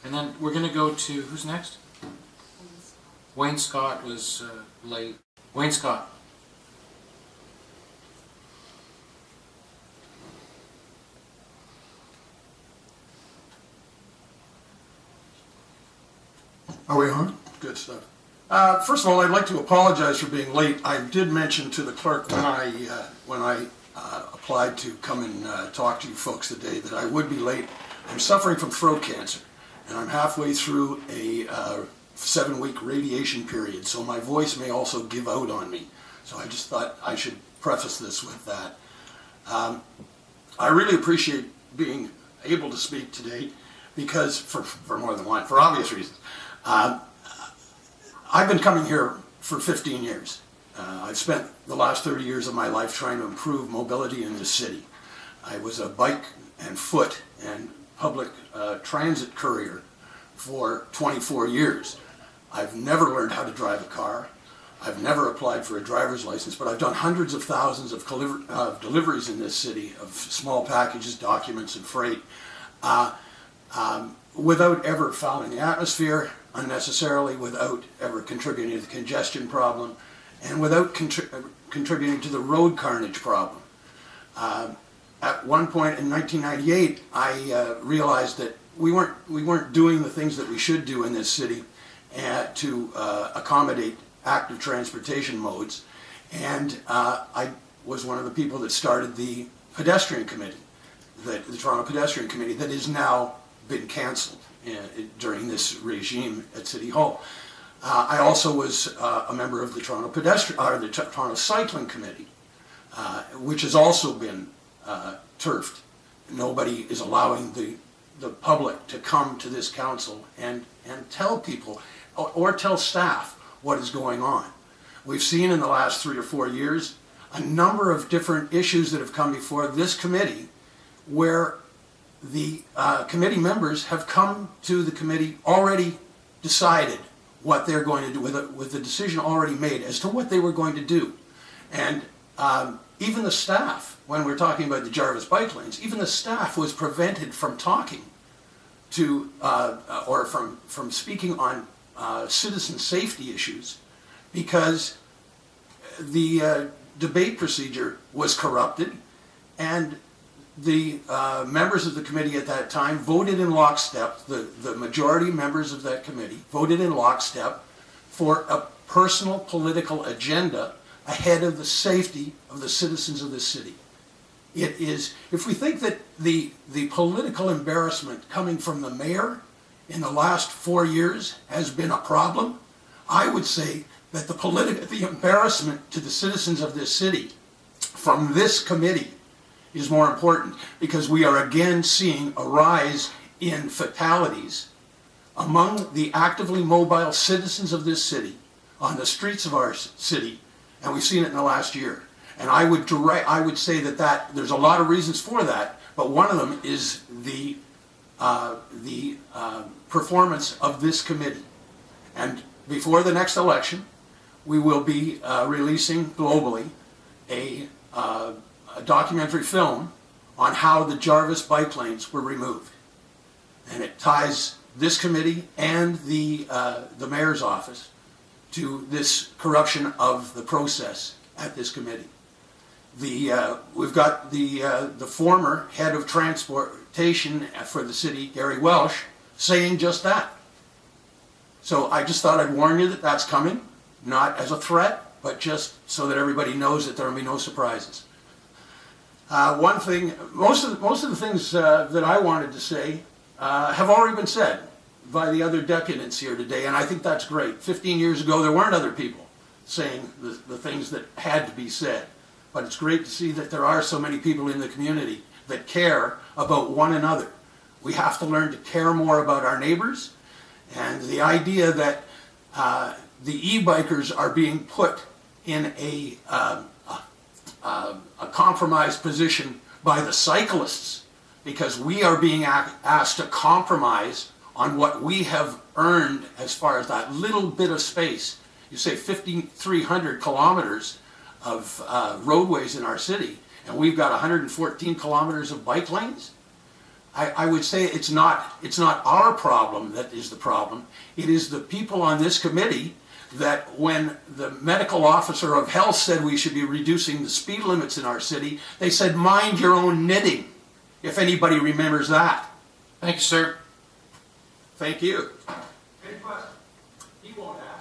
And then we're going to go to, who's next? Wayne Scott was late. Wayne Scott. Are we on? Good stuff. First of all, I'd like to apologize for being late. I did mention to the clerk when I applied to come and talk to you folks today that I would be late. I'm suffering from throat cancer, and I'm halfway through a 7-week radiation period, so my voice may also give out on me. So I just thought I should preface this with that. I really appreciate being able to speak today because, for more than one, for obvious reasons. I've been coming here for 15 years. I've spent the last 30 years of my life trying to improve mobility in this city. I was a bike and foot and public transit courier for 24 years. I've never learned how to drive a car. I've never applied for a driver's license, but I've done hundreds of thousands of deliveries in this city of small packages, documents, and freight without ever fouling the atmosphere unnecessarily, without ever contributing to the congestion problem, and without contributing to the road carnage problem. At one point in 1998, I realized that we weren't doing the things that we should do in this city to accommodate active transportation modes, and I was one of the people that started the pedestrian committee, the Toronto Pedestrian Committee, that has now been cancelled during this regime at City Hall. I also was a member of the Toronto Toronto Cycling Committee, which has also been turfed. Nobody is allowing the public to come to this council and tell people or tell staff what is going on. We've seen in the last 3 or 4 years a number of different issues that have come before this committee where the committee members have come to the committee already decided what they're going to do, with the decision already made as to what they were going to do. And even the staff, when we're talking about the Jarvis bike lanes, even the staff was prevented from talking to, or from speaking on citizen safety issues because the debate procedure was corrupted, and the members of the committee at that time voted in lockstep, the majority members of that committee voted in lockstep for a personal political agenda ahead of the safety of the citizens of this city. It is, if we think that the political embarrassment coming from the mayor in the last 4 years has been a problem, I would say that the embarrassment to the citizens of this city from this committee is more important, because we are again seeing a rise in fatalities among the actively mobile citizens of this city on the streets of our city, and we've seen it in the last year. And I would say that there's a lot of reasons for that, but one of them is the performance of this committee. And before the next election, we will be releasing globally a documentary film on how the Jarvis bike lanes were removed. And it ties this committee and the mayor's office to this corruption of the process at this committee. We've got the former head of transportation for the city, Gary Welsh, saying just that. So I just thought I'd warn you that that's coming, not as a threat, but just so that everybody knows that there will be no surprises. One thing, most of the things that I wanted to say have already been said by the other decadents here today, and I think that's great. 15 years ago, there weren't other people saying the things that had to be said, but it's great to see that there are so many people in the community that care about one another. We have to learn to care more about our neighbors, and the idea that the e-bikers are being put in a compromised position by the cyclists because we are being asked to compromise on what we have earned as far as that little bit of space. You say 5,300 kilometers of roadways in our city, and we've got 114 kilometers of bike lanes. I would say it's not our problem that is the problem. It is the people on this committee that when the medical officer of health said we should be reducing the speed limits in our city, they said, mind your own knitting, if anybody remembers that. Thank you, sir. Thank you. Any questions? He won't ask.